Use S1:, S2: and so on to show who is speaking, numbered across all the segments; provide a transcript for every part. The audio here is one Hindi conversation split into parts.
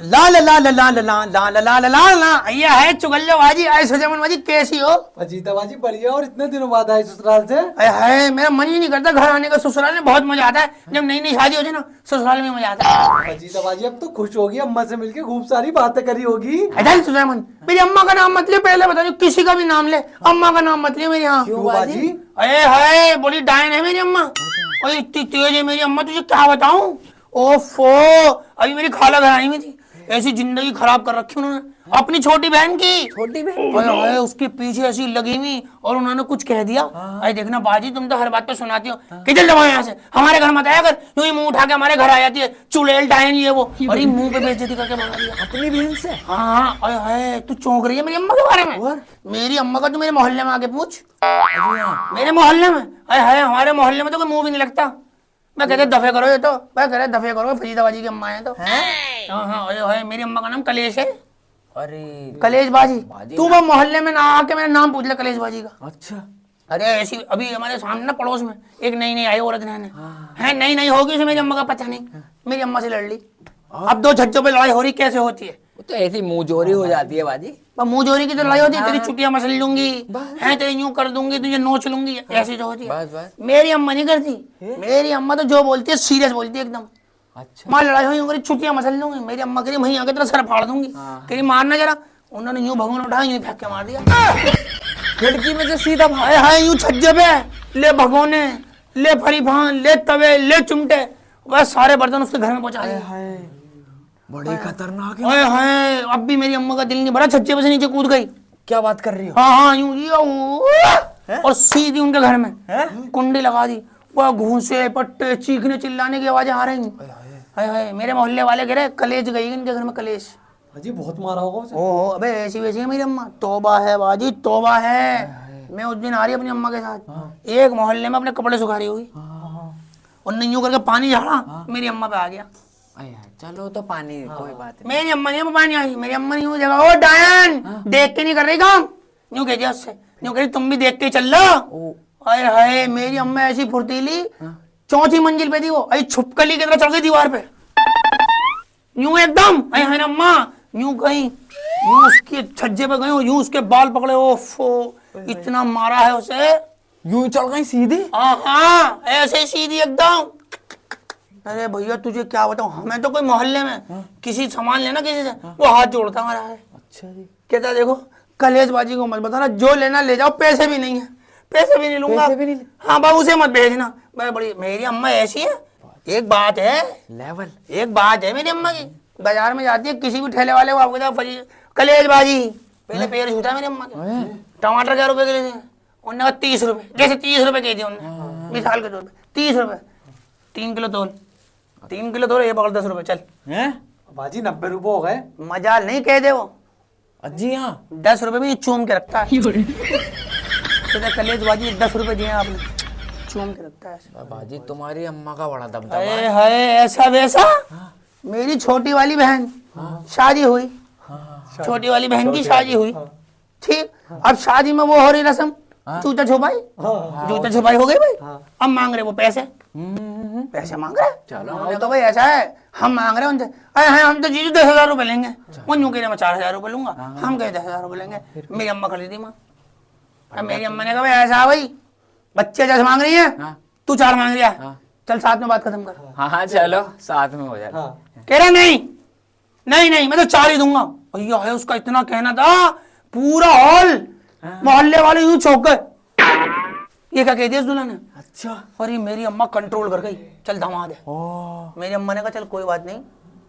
S1: ला ला ला ला ला ला ला ला ला ला ला ला ला ये है चुगल्लो बाजी। ऐसे जमन बाजी कैसी हो?
S2: अजीता बाजी बढ़िया। और इतने दिनों बाद आए ससुराल से?
S1: है मेरा मन ही नहीं करता घर आने का। ससुराल में बहुत मजा आता है, जब नई नई शादी होती है ना ससुराल में मजा आता है।
S2: अजीता बाजी अब तो खुश होगी, अम्मा से मिलके खूब सारी बातें करी होगी।
S1: सुलेमान मेरी अम्मा का नाम मत ले, पहले बता दो, किसी का भी नाम ले, अम्मा का नाम मत ले मेरे यहाँ।
S2: क्यों बाजी?
S1: अरे है बोली डायन है मेरी अम्मा, और इतनी तेज है मेरी अम्मा, तुझे क्या बताऊं। ओफो, अभी मेरी खाला घर आई हुई थी, ऐसी जिंदगी खराब कर रखी उन्होंने अपनी छोटी बहन की।
S2: छोटी बहन
S1: उसके पीछे ऐसी लगी हुई, और उन्होंने कुछ कह दिया। अरे देखना बाजी, तुम तो हर बात पे सुनाती हो कि चल जाओ यहाँ से, हमारे घर मत आया कर। यूं ही मुंह उठा के हमारे घर आ जाती है, चुड़ैल डायन ये वो, और मुंह पे बेइज्जती करके भगा दिया
S2: अपनी बहन से।
S1: हाँ अरे तू चौंक रही है मेरी अम्मा के बारे में। मेरी अम्मा का तू मेरे मोहल्ले में आके पूछ, मेरे मोहल्ले में। अरे हमारे मोहल्ले में तो कोई मुंह भी नहीं लगता। मैं कहते दफे करो, ये तो मैं कह रहे दफे करो, फरीदाबाजी की अम्मा है तो। हाँ मेरी अम्मा का नाम कलेश है।
S2: अरे
S1: कलेश बाजी, तू वो मोहल्ले में ना आके मेरा नाम पूछ ले कलेश बाजी का।
S2: अच्छा।
S1: अरे ऐसी अभी हमारे सामने ना पड़ोस में एक नई नई आई औरत है, नई नई होगी, उसे मेरी अम्मा का पता नहीं, मेरी अम्मा से लड़ ली। अब दो छज्जों पे लड़ाई हो रही, कैसे होती है?
S3: तो ऐसी मुंह जोरी हो जाती है बाजी।
S1: मुंह जोरी की तो लड़ाई होती है, तेरी छुट्टियां मसल लूंगी, है तेरी यूं कर दूंगी, तुझे नोच लूंगी, ऐसी जो होती है। मेरी अम्मा नहीं करती, मेरी अम्मा तो जो बोलती है सीरियस बोलती है एकदम।
S3: अच्छा।
S1: माँ लड़ाई हुई करी, छुट्टियां मसल लूंगी, मेरी अम्मा करी वहीं आके तेरा सर फाड़ दूंगी, करी मारना जरा। उन्होंने यूं भगवान उठाया, यूं फेंक के मार दिया
S3: खिड़की में से सीधा
S1: है यूं छज्जे पे, ले भगोने, ले फरी भान, ले तवे, ले चिमटे, बस सारे बर्तन उसके घर में पहुंचा दिए।
S3: बड़ी खतरनाक है।
S1: ओए हाय, अब भी मेरी अम्मा का दिल नहीं भरा, छज्जे पे से नीचे कूद गई।
S3: क्या बात कर रही हो?
S1: हाँ यूं और सीधी उनके घर में कुंडी लगा दी। वह घूंसे पट्टे चीखने चिल्लाने की आवाजें आ रही। हाय मेरे मोहल्ले वाले कह रहे कलेश गई इनके घर में, कलेश।
S2: अजी बहुत मारा होगा उसे।
S1: ओहो अबे ऐसी वैसी है मेरी अम्मा, तौबा है बाजी तौबा है। मैं उस दिन आ रही अपनी अम्मा के साथ, एक मोहल्ले में अपने कपड़े सुखा रही होगी, और यूं करके पानी झाड़ा, मेरी अम्मा पे आ गया।
S3: चलो तो पानी कोई बात नहीं।
S1: मेरी अम्मा नहीं पानी आई, मेरी अम्मा नहीं जगह, ओ डायन देख के नहीं कर रही काम, यूं कह दिया उससे, यूं कह रही तुम भी देख के चल लो। अरे हाय मेरी अम्मा ऐसी फुर्तीली, चौथी मंजिल पे थी वो, अरे छुपकली की तरह चढ़ गई दीवार पे, यूं एकदम। अरे हाय अम्मा यूं गई, यूं उसके छज्जे पे गई, यूं उसके बाल पकड़े, ओफो इतना मारा है उसे,
S3: यूं चल गई सीधी।
S1: हाँ ऐसे सीधी एकदम। अरे भैया तुझे क्या बताऊं, हमें तो कोई मोहल्ले में किसी सामान लेना किसी से, वो हाथ जोड़ता हमारा है।
S3: अच्छा जी।
S1: कहता देखो कलेशबाजी को मत बताना, जो लेना ले जाओ, पैसे भी नहीं है, पैसे भी नहीं लूंगा। हाँ बाबू से मत भेजना। बड़ी मेरी अम्मा ऐसी है। एक बात है
S3: लेवल,
S1: एक बात है मेरी अम्मा की, बाजार में जाती है किसी भी ठेले वाले को आपको कलेशबाजी, पहले पैर छूता मेरी अम्मा के। टमाटर क्या रुपए के लिए? उन्होंने कहा 30 रुपए, जैसे 30 रुपए के दिए उन्होंने, मिसाल के तौर पर 30 रुपए, 3 किलो तोल, 3 किलो तोल, ये पकड़ 10 रुपए, चल
S2: बाजी 90 रुपए हो गए।
S1: मजाल नहीं कह दे वो।
S3: जी हाँ
S1: 10 रुपए भी चूम के रखता है। कलेशबाजी 10 रुपए दिए आपने, चूम के रखता है।
S3: बाजी तुम्हारी अम्मा का बड़ा दबदबा
S1: अरे हाय ऐसा वैसा। मेरी छोटी वाली बहन शादी हुई, छोटी वाली बहन की शादी हुई, ठीक। अब शादी में वो हो रही रस्म, जूता छुपाई, जूता छुपाई हो गई भाई। अब मांग रहे वो पैसे, पैसे मांग रहे। चलो तो भाई ऐसा है, हम मांग रहे उनसे, अरे हम तो जीजू 10,000 रुपए लेंगे, वो यूं कह रहे मैं 4,000 रुपए लूंगा, हम कहे 10,000 रुपए लेंगे। मेरी अम्मा खड़ी थी माँ, मेरी अम्मा ने कहा भाई ऐसा भाई, बच्चे 10 मांग रही है, तू 4 मांग रहा है, चल साथ में बात खत्म कर।
S3: हाँ चलो साथ में हो जाए।
S1: कह रहा नहीं नहीं नहीं मैं तो 4 ही दूंगा। भैया है उसका इतना कहना था, पूरा हॉल मोहल्ले वाले यूं चौंक गए, ये क्या कह दिया दुल्हन ने।
S3: अच्छा।
S1: अरे मेरी अम्मा कंट्रोल कर गई, चल धमा दे। मेरी अम्मा ने कहा चल कोई बात नहीं,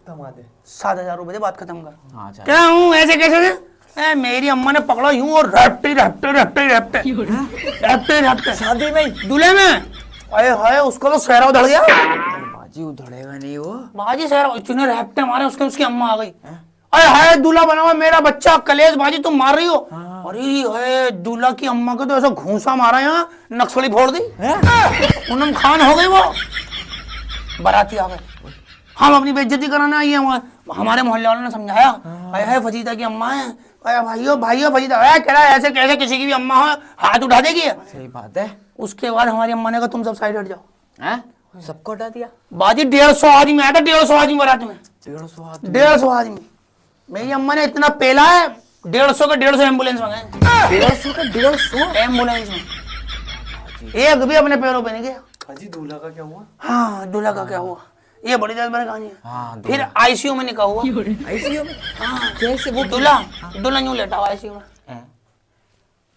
S2: धमा दे,
S1: 7,000 रुपए दे, बात खत्म कर।
S3: हाँ चल।
S1: क्या हूँ ऐसे कैसे? मेरी अम्मा ने पकड़ा यूं और रैप्टे रैप्टे रैप्टे रैप्टे रैप्टे रैप्टे शादी में दूल्हे में। अरे हाय उसको तो सहरा उधड़ गया।
S3: बाजी उधड़ेगा नहीं वो,
S1: बाजी सहरा इतने रैप्टे मारे उसके, उसकी अम्मा आ गई। अरे हाय दूल्हा बना हुआ मेरा बच्चा, कलेश बाजी तुम मार रही हो। अरे हाय दूल्हा की अम्मा को तो ऐसा घूंसा मारा, यहाँ नक्सली फोड़ दी, पूनम खान हो गई वो। बाराती आ गए, हम अपनी बेइज्जती कराना आई है, हमारे मोहल्ले वालों ने समझाया, अरे हाय फजीता की अम्मा है, अरे भाइयों भाइयों फजीता कह रहा है ऐसे कैसे किसी की भी अम्मा हो हाथ उठा देगी।
S3: सही बात है।
S1: उसके बाद हमारी अम्मा ने कहा तुम सब साइड हट जाओ।
S3: सबको हटा दिया।
S1: बाजी 150 आदमी आया था, 150 आदमी बारात में।
S3: 150 आदमी
S1: 150 आदमी। मेरी अम्मा ने इतना पेला है, 150 के 150 एम्बुलेंस मंगाए।
S3: 150 का 150
S1: एम्बुलेंस में एक भी अपने पैरों पे नहीं गया।
S2: हाजी दूल्हा का क्या हुआ?
S1: हाँ, दूल्हा का क्या हुआ, ये बड़ी दर्द भरी कहानी है।
S3: हाँ,
S1: फिर आईसीयू में निकला हुआ।
S3: आईसीयू में
S1: हाँ,
S3: कैसे वो
S1: दूल्हा यूं लेटा हुआ आईसीयू में,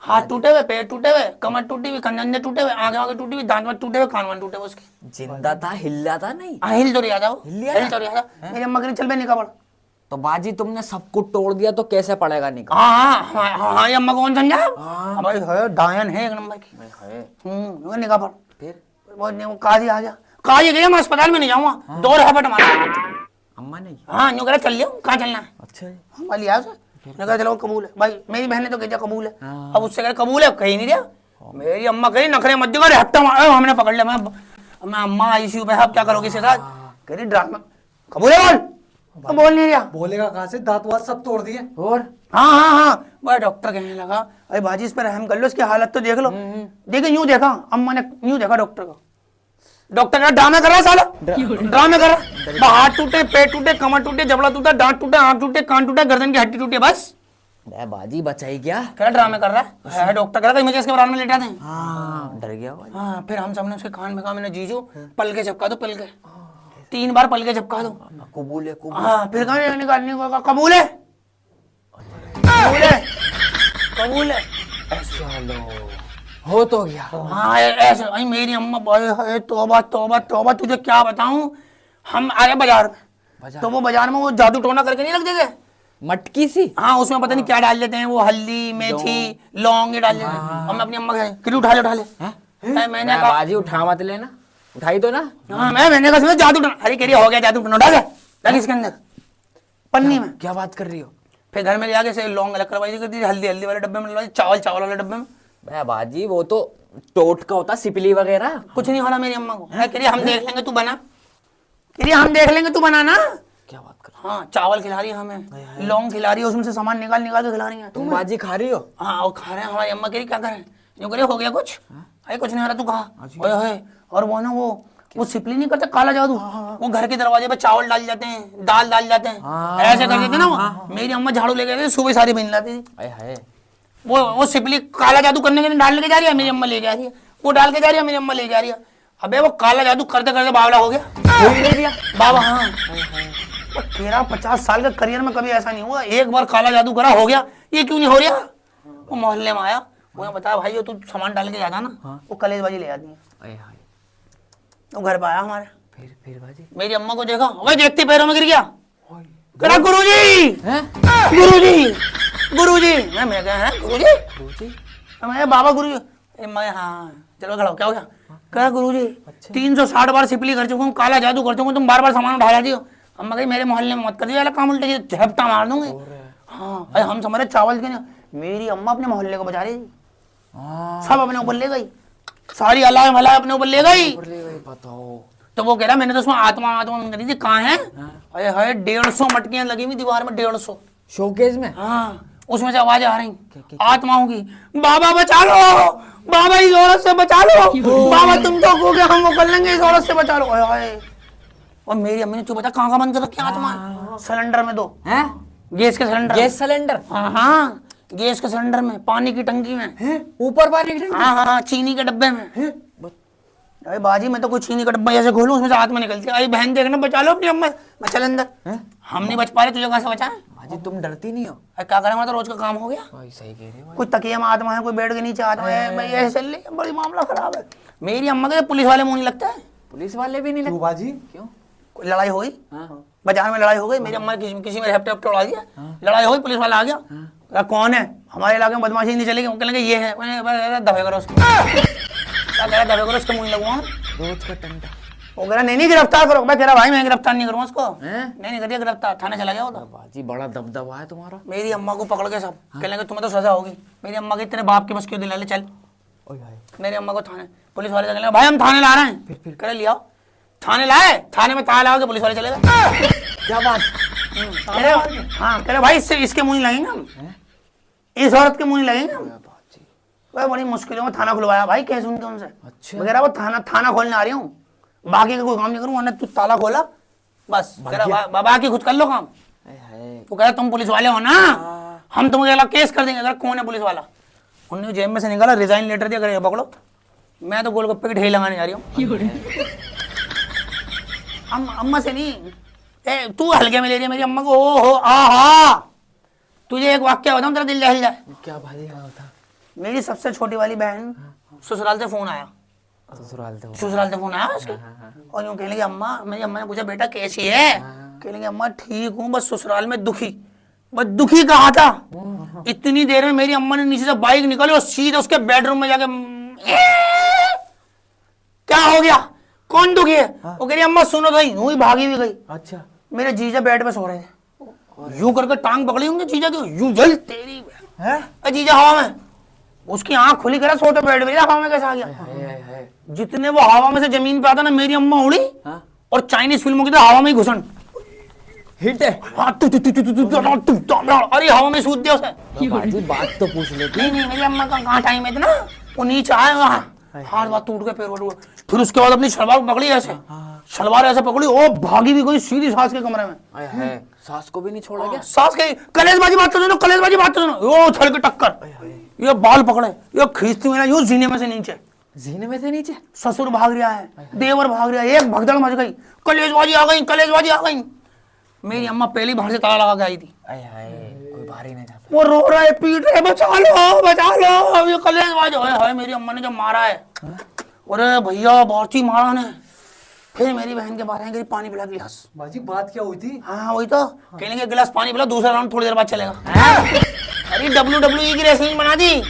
S1: हाथ टूटे हुए, पैर टूटे हुए, कमर टूटी हुई, कंधे टूटे हुए, आंखें टूटी हुई, दांत वांत टूटे हुए, कान वान टूटे हुए उसके।
S3: जिंदा था, हिला था नहीं?
S1: हिल तो रहा था वो,
S3: हिल
S1: हिल तो रहा था। मेरी अम्मा कह रही चल बे निकल पड़।
S3: तो बाजी तुमने सब कुछ तोड़ दिया तो कैसे पड़ेगा निकाल?
S1: हाँ, ये अम्मा कौन समझा? भाई है डायन है एक नंबर की। निकल पड़।
S3: फिर
S1: वो काजी आ गया, काजी गया, मैं अस्पताल में नहीं जाऊंगा, 2 रैपट मारा।
S3: अम्मा नहीं?
S1: हाँ, यूं कह चल लिया, कहाँ चलना है?
S3: अच्छा
S1: अम्मा लिया उसे, मैं कहा चलो कबूल है भाई, मेरी बहन ने तो कहा कबूल है। अब उससे कह कबूल है, कहीं नहीं दिया। मेरी अम्मा कही नखरे मत दियो, हफ्ता हमने पकड़ लिया। मैं अम्मा आईसीयू पे, अब क्या करोगे इसके साथ? कह रही ड्रामा कबूल है, बोल तो बोल नहीं रहा।
S2: बोलेगा कहाँ से, दांत वात सब तोड़ दिए।
S3: और
S1: हाँ, वह डॉक्टर कहने लगा अरे बाजी इस पर रहम कर लो, इसकी हालत तो देख लो। देखिए यूं देखा, अम्मा ने यूं देखा डॉक्टर को, डॉक्टर का ड्रामा कर रहा है साला, ड्रामा कर रहा। हाथ टूटे, पेट टूटे, कमर टूटे, जबड़ा टूटा, दांत टूटा, आंख टूटे, कान टूटा, गर्दन की हड्डी टूटी, बस
S3: बाजी बचाई क्या?
S1: क्या ड्रामे कर रहा है? डॉक्टर कह रहा था मुझे इसके बराबर में लेटा दें।
S3: हाँ, डर गया बाजी।
S1: हाँ, फिर हम सबने उसके कान में कहा, मैंने जीजू पल के झपका दो, पल के 3 बार पल के झपका दो।
S3: कबूल है, कबूल।
S1: हाँ, फिर कहा निकालने को कहा कबूल है, कबूल है, कबूल है।
S3: ऐसा लो हो तो गया।
S1: हाँ ऐसे। अरे मेरी अम्मा बोले तौबा तौबा तौबा, तुझे क्या बताऊं। हम आए बाजार में, तो वो बाजार में वो जादू टोना करके नहीं लगते थे
S3: मटकी सी?
S1: हाँ, उसमें पता नहीं क्या डाल देते हैं, वो हल्दी, मेथी, लौंग ये डाल देते हैं। और मैं अपनी अम्मा कह उठा ले। मैंने कहा
S3: बाजी उठा मत लेना, उठाई तो ना।
S1: हाँ, मैंने कहा जादू टोना, अरे कह रही हो गया जादू टोना, डाल इसके अंदर पन्नी में।
S3: क्या बात कर रही हो?
S1: फिर घर में ले आके से लौंग अलग करवाई करती थी, हल्दी वाले डब्बे में डलवाई, चावल वाले डब्बे में।
S3: बाजी वो तो टोट का होता, सिपली वगैरह
S1: कुछ नहीं हो रहा मेरी अम्मा को। कह रही हम देख लेंगे, तू बना। कह रही हम देख लेंगे, तू बनाना।
S3: क्या बात कर?
S1: हाँ, चावल खिला रही है हमें, लौंग खिला रही है, उसमें से सामान निकाल के खिला रही है।
S3: तुम बाजी खा रही हो?
S1: हाँ, वो खा रहे हैं। हमारी अम्मा कह रही क्या करें, जो करे हो गया कुछ। अरे कुछ नहीं हो रहा, तू खा। ओए और वो ना वो सिपली नहीं करते काला जादू, वो घर के दरवाजे पे चावल डाल जाते हैं, दाल डाल जाते हैं, ऐसे कर देते ना वो। मेरी अम्मा झाड़ू लेके गई, सुबह सारी बन लाती थी। वो सिपली काला जादू करने के लिए डाल लेके जा रही है, मेरी अम्मा ले जा रही है। वो डाल के जा रही है, मेरी अम्मा ले जा रही है। अबे वो काला जादू करते करते बावला हो गया बाबा। हाँ, 13-50 साल के करियर में कभी ऐसा नहीं हुआ, एक बार काला जादू करा हो गया। ये क्यों नहीं हो रहा? वो मोहल्ले में आया, वो बताया भाई तू सामान डाल के जाता ना, वो कलेजबाजी ले आती है। वो घर पे आया हमारे,
S3: फिर बाजी
S1: मेरी अम्मा को देखा, वही देखते पैरों में गिर गया। कहा गुरुजी, गुरुजी, गुरुजी। मैं कहा गुरुजी, मैं बाबा गुरुजी। मैं हाँ चलो खड़ा हो, क्या हो गया? कहा गुरुजी 360 बार सिपली कर चुका हूँ, काला जादू कर चुका हूँ, तुम बार बार सामान उठा जाती हो। अम्मा कही मेरे मोहल्ले में मत कर दिया काम उल्टे, झपटा मार दूंगी। हाँ, अरे हम समझ चावल के नहीं। मेरी अम्मा अपने मोहल्ले को बचा रही थी, सब अपने ऊपर ले गई, सारी अल्लाह भला अपने ऊपर ले गई।
S3: बताओ।
S1: तो वो कह रहा मैंने तो उसमें आत्मा करी थी, कहाँ है? अरे हाय 150 मटकियां लगी हुई दीवार में, 150
S3: शोकेस में।
S1: हाँ, उसमें से आवाज आ रही आत्माओं की, बाबा बचा लो, बाबा इस औरत से बचा लो, बाबा तुम तो कहोगे हम वो कर लेंगे, इस औरत से बचा लो। और मेरी अम्मी ने चुप बता कहाँ का बंद कर रखी आत्मा? सिलेंडर में 2 गैस के सिलेंडर,
S3: गैस सिलेंडर।
S1: हाँ, गैस के सिलेंडर में, पानी की टंकी में,
S3: ऊपर पानी की टंकी।
S1: हाँ, चीनी के डब्बे में। अरे बाजी मैं तो कोई चीनी का डब्बा ऐसे खोलूं, उसमें से आत्मा निकलती है। अरे बहन देखना, बचा लो अपनी अम्मा। मैं चल अंदर, हम नहीं बच पा रहे, तुझे कहाँ से बचाएं?
S3: बाजी तुम डरती नहीं हो?
S1: अरे क्या करें, तो रोज का काम हो गया।
S3: सही कह रही हो।
S1: कोई तकिया में आत्मा है, कोई बेड के नीचे आत्मा है, भाई ऐसे चल रही है, बड़ी मामला खराब है। मेरी अम्मा के पुलिस वाले मुंह नहीं लगता है।
S3: पुलिस वाले भी नहीं लगते?
S2: बाजी
S3: क्यों?
S1: कोई लड़ाई हो गई, बाजार में लड़ाई हो गई, मेरी अम्मा ने किसी में हेप्टे उड़ा दिया, लड़ाई हो गई, पुलिस वाला आ गया। कहा कौन है? हमारे इलाके में बदमाशी नहीं चलेगी। कहने लगे ये है। दबे करो उसको, क्या कह रहा दबे करो उसको, मुंह लगवाऊं
S3: रोज का टंटा।
S1: वो कह रहा नहीं गिरफ्तार करो। मैं कह रहा भाई मैं गिरफ्तार नहीं करूँ उसको। नहीं करिए गिरफ्तार, थाने चला गया होता।
S3: बाजी बड़ा दबदबा है तुम्हारा।
S1: मेरी अम्मा को पकड़ के सब कहने लगे तुम्हें तो सजा होगी। मेरी अम्मा के तेरे बाप के बस क्यों दिला ले, चल। मेरी अम्मा को थाने, पुलिस वाले कहने लगे भाई हम थाने ला रहे हैं। फिर करे लिया थाने लाए, थाने में ताला लगा के पुलिस वाले चले गए।
S3: क्या बात?
S1: हाँ, कह रहे भाई इसके मुंह नहीं लगेंगे हम, इस औरत के मुंह नहीं लगेंगे हम। वह बड़ी मुश्किलों में थाना खुलवाया भाई, कैसे सुनते उनसे।
S3: अच्छा।
S1: वगैरह वो थाना खोलने आ रही हूँ, बाकी का कोई काम नहीं करूँ, तू ताला खोला बस तेरा बाबा की खुद कर लो काम।
S3: हाय हाय।
S1: वो कह रहा तुम पुलिस वाले हो ना, हम तुम्हें अगला केस कर देंगे। अगर कौन है पुलिस वाला? उन्होंने जेब में से निकाला, रिजाइन लेटर दिया, करे पकड़ो। मैं तो गोलगप्पे की ढेर लगाने जा रही हूँ। अम्मा से नहीं, तू हल्के में ले रही है मेरी अम्मा को। ओ हो आहा, तुझे एक वाक्य बताऊं तेरा दिल दहल जाए।
S3: क्या भाई हाँ था?
S1: मेरी सबसे छोटी वाली बहन ससुराल से फोन आया, ससुराल से फोन आया उसके, और यूं कहने लगी अम्मा, मेरी अम्मा ने पूछा बेटा कैसी है? कहने लगी अम्मा ठीक हूँ, बस ससुराल में दुखी। बस दुखी कहा था, इतनी देर में मेरी अम्मा ने नीचे से बाइक निकाली और सीधे उसके बेडरूम में जाके क्या हो गया, कौन दुखी है? वो कह रही अम्मा सुनो तो, यूं ही भागी भी गई।
S3: अच्छा।
S1: मेरे जीजा बेड पे सो रहे थे, यूं करके टांग पकड़ी होंगे जीजा की, यूं जल तेरी है जीजा हवा में, उसकी आंख खुली करा, सोते बेड में, हवा में कैसा आ गया? जितने वो हवा में से जमीन पे आता ना, मेरी अम्मा उड़ी और चाइनीज फिल्मों की तरह हवा में ही घुसन
S3: हिट है।
S1: अरे हवा में सूद दिया उसे।
S3: बाजी बात तो पूछ लेती।
S1: नहीं मेरी अम्मा का कहाँ टाइम है इतना, वो नीचे आए वहाँ, हाथ बात टूट गए, पैर टूट गए। फिर उसके बाद अपनी शलवार पकड़ी ऐसे, शलवार ऐसे पकड़ी, ओ भागी भी गई सीधी सास के कमरे में।
S3: सास को भी नहीं छोड़ा क्या?
S1: सास कही कलेजबाजी बात तो सुनो, कलेजबाजी बात तो सुनो। यो थल के टक्कर, ये बाल पकड़े, ये खींचती मेरा यूं जीने में से नीचे,
S3: जीने में से नीचे।
S1: ससुर भाग रहा है, देवर भाग रहा है, एक भगदड़ मच गई, कलेजबाजी आ गई, कलेजबाजी आ गई। मेरी अम्मा पहली बाहर से ताला लगा के आई थी,
S3: कोई बाहर ही नहीं था।
S1: वो रो रहा है, पीट रहे, बचा लो, अब ये कलेजबाजी है। मेरी अम्मा ने जब मारा है, अरे भैया बहुत ही मारा ने। फिर मेरी बहन के बाहर आएंगे, पानी पिला गिलास।
S2: बाजी बात क्या हुई थी?
S1: हाँ वही तो, कहने के गिलास पानी पिला, दूसरा राउंड थोड़ी देर बाद चलेगा। अरे WWE की रेसलिंग बना दी।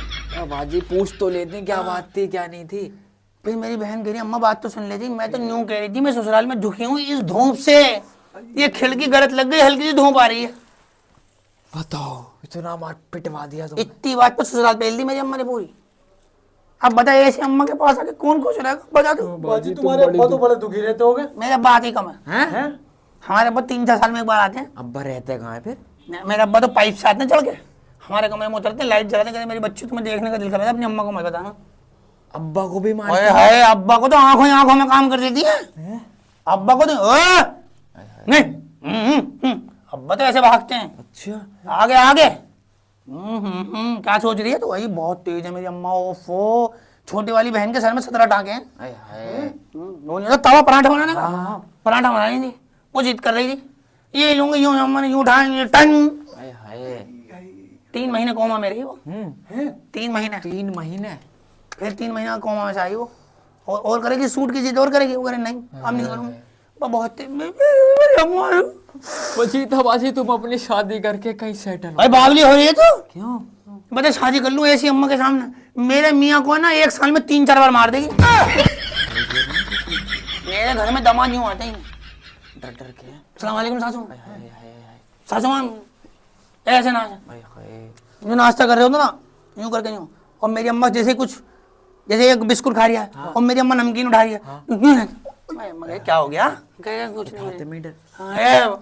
S3: बाजी पूछ तो लेते क्या बात थी क्या नहीं थी।
S1: फिर मेरी बहन कह रही अम्मा बात तो सुन लेती, मैं तो यूं कह रही थी मैं ससुराल में दुखी हूँ इस धूप से, ये खिड़की गलत लग गई, हल्की सी धूप आ रही है।
S3: बताओ इतना मार पिटवा दिया तुम।
S1: इतनी बात पर ससुराल पेल दी मेरी अम्मा ने पूरी। अब बता ऐसी अम्मा के पास आके कौन खुश रहेगा, बता दो।
S2: बाजी तुम्हारे अब्बा तो बड़े दुखी रहते होगे।
S1: मेरा बात ही कम है,
S2: हैं?
S1: हमारे अब्बा 3-4 साल में एक बार आते हैं।
S3: अब्बा रहते कहाँ है फिर?
S1: मेरा अब्बा तो पाइप से आते हैं चढ़ के, हमारे कमरे में उतरते हैं, लाइट जलाते हैं, मेरी बच्ची तुम्हें देखने का दिल कर रहा है, अपनी अम्मा को मत बताना।
S3: अब्बा को भी मार?
S1: ओए हाय, अब्बा को तो आंखों ही आंखों में काम कर देती है। अब्बा को तो नहीं, अब्बा तो ऐसे भागते हैं।
S3: अच्छा।
S1: आगे आगे। क्या सोच रही है तो? वही बहुत तेज है मेरी अम्मा। ओफो, छोटी वाली बहन के सर में 17 टांके हैं। वो नहीं तवा पराठा बनाने का, पराठा बना रही थी, वो जिद कर रही थी, ये यूं अम्मा ने यूं उठाया, टन। 3 महीने कोमा में रही वो। 3 महीने।
S3: 3 महीने।
S1: फिर 3 महीना कोमा में से आई वो, और करेगी, सूट की जिद और करेगी, वो करे नहीं अब नहीं करूँगी। बहुत
S3: बचीता बाजी तुम अपनी शादी करके कहीं सेटल
S1: भाई बावली हो रही है तो
S3: क्यों?
S1: बता शादी कर लूं ऐसी अम्मा के सामने? मेरे मियाँ को ना 1 साल में 3-4 बार मार देगी। मेरे घर में दामाद यूं आते ही
S3: डर डर के।
S1: अस्सलाम वालेकुम सासू, सासू मां ऐसे ना यूं नाश्ता कर रहे हो ना, यूं करके यूं, और मेरी अम्मा जैसे कुछ, जैसे एक बिस्कुट खा रही है और मेरी अम्मा नमकीन उठा रही है, मगर क्या हो गया? कुछ नहीं।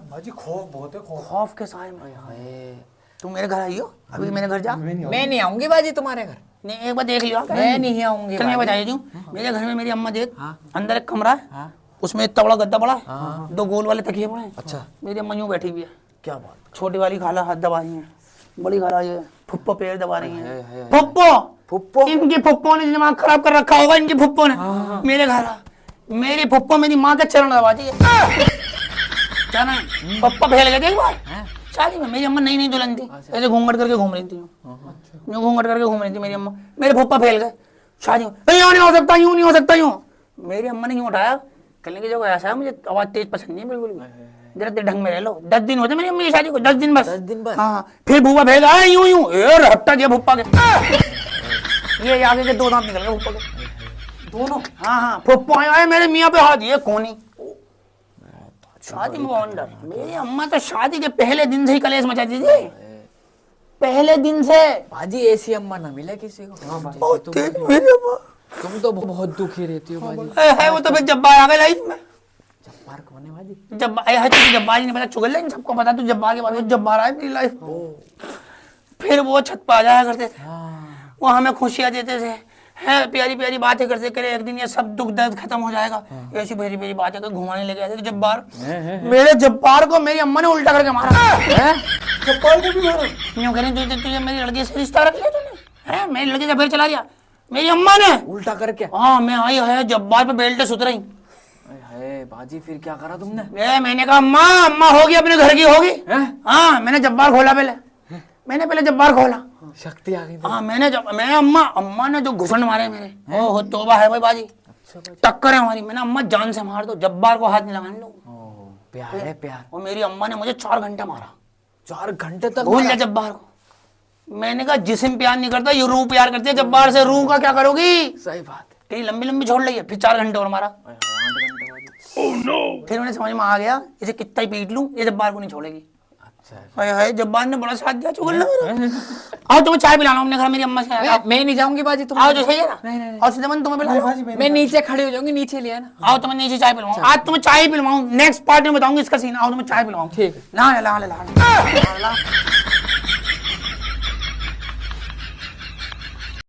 S2: बाजी खौफ बहुत है,
S1: खौफ के साए में। तुम मेरे घर आई हो, अभी मेरे घर जा।
S3: मैं नहीं आऊंगी बाजी तुम्हारे घर।
S1: नहीं एक बार देख लियो।
S3: मैं नहीं आऊंगी।
S1: चल मैं बता देती हूँ, मेरे घर में मेरी अम्मा देख, अंदर एक कमरा है, उसमें इतना बड़ा गद्दा पड़ा है, 2 गोल वाले तकिए पड़े हैं। अच्छा। मेरी अम्मा यूं बैठी हुई है।
S3: क्या बात?
S1: छोटी वाली खाला हाथ दबा रही है, बड़ी खाला ये फुप्पो पैर दबा रही है। फुप्पो, इनकी फुप्पो ने दिमाग खराब कर रखा होगा, इनकी फुप्पो ने। मेरे घर मेरी फुप्पो मेरी माँ के चरण दबाती है। क्या ना पप्पा फैल गए थे एक बार शादी में। मेरी अम्मा नई दुल्हन थी, ऐसे घूंघट करके घूम रही थी, यूं घूंघट करके घूम रही थी मेरी अम्मा। मेरे पप्पा फैल गए शादी में, यूं नहीं हो सकता, यूं नहीं हो सकता, यूं। मेरी अम्मा ने यूं उठाया, कहने की जो ऐसा है, मुझे आवाज तेज पसंद नहीं है बिल्कुल भी, जरा ढंग में रह लो। 10 दिन होते मेरी अम्मा की शादी को, 10 दिन बस।
S3: 10 दिन बस।
S1: हाँ, फिर भूपा फैल गया यूं यूं, हट्टा दिया भूपा के, ये आगे के 2 दांत निकल गए भूपा के दोनों। हाँ, फुप्पो आए मेरे मियाँ पे हाथ, ये कौनी शादी में वंडर। मेरी अम्मा तो शादी के पहले दिन से ही कलेश मचाती थी, पहले दिन से।
S3: बाजी ऐसी अम्मा ना मिले किसी को। तुम तो बहुत दुखी रहती हो बाजी।
S1: है वो तो फिर जब्बार आ गए लाइफ में।
S3: जब्बार कौन है बाजी?
S1: जब्बार ही नहीं पता, चुगल लेकिन सबको पता, तो जब्बार के बाद जब्बार आए मेरी लाइफ में। फिर वो छत पर आ जाया करते थे, वो हमें खुशियां देते थे, है प्यारी प्यारी बातें करते करे एक दिन ये सब दुख दर्द खत्म हो जाएगा। ऐसी प्यारी प्यारी बातें कर घुमाने लेके आते तो जब्बार, मेरे जब्बार को मेरी अम्मा ने उल्टा करके मारा।
S2: जब्बार को भी मारा?
S1: यूं कह रही तुझे मेरी लड़की से रिश्ता रख लिया तूने, है मेरी लड़की से फिर चला दिया मेरी अम्मा ने
S3: उल्टा करके?
S1: हाँ मैं आई है जब्बार पे बेल्ट सुत रही।
S3: है बाजी फिर क्या करा तुमने?
S1: मैंने कहा अम्मा अम्मा होगी अपने घर की होगी। हाँ मैंने जब्बार खोला मैंने पहले जब्बार खोला।
S3: शक्ति आ गई।
S1: हाँ मैं अम्मा ने जो घुसन मारे मेरे, ओह तौबा है भाई बाजी। टक्कर है हमारी, मैंने अम्मा जान से मार दो, जब्बार को हाथ नहीं लगाने दो।
S3: प्यार है प्यार।
S1: और मेरी अम्मा ने मुझे 4 घंटे मारा।
S3: 4 घंटे तक?
S1: भूल जा जब्बार को। मैंने कहा जिस्म प्यार नहीं करता ये रूह प्यार करती है, जब्बार से रूह का क्या करोगी?
S3: सही बात है।
S1: तेरी लंबी लंबी छोड़ ली है। फिर 4 घंटे और मारा।
S3: 8 घंटे।
S1: फिर उन्हें समझ में आ गया इसे कितना ही पीट लूं ये जब्बार को नहीं छोड़ेगी।
S3: अच्छा
S1: हाय जब्बार ने बड़ा साथ दिया चुगल आओ तुम्हें चाय पिलाना अपने घर मेरी अम्मा से।
S3: मैं नहीं जाऊंगी बाजी, तुम
S1: आओ जो सही है ना।
S3: नहीं।
S1: और सीधे मन तुम्हें पिलाऊं।
S3: मैं नीचे खड़ी हो जाऊंगी, नीचे लिया ना।
S1: आओ तुम्हें नीचे चाय पिलवाऊं, आज तुम्हें चाय पिलवाऊं, नेक्स्ट पार्ट में बताऊंगी इसका सीन। आओ तुम्हें चाय पिलवाऊं।
S3: ठीक।
S1: ला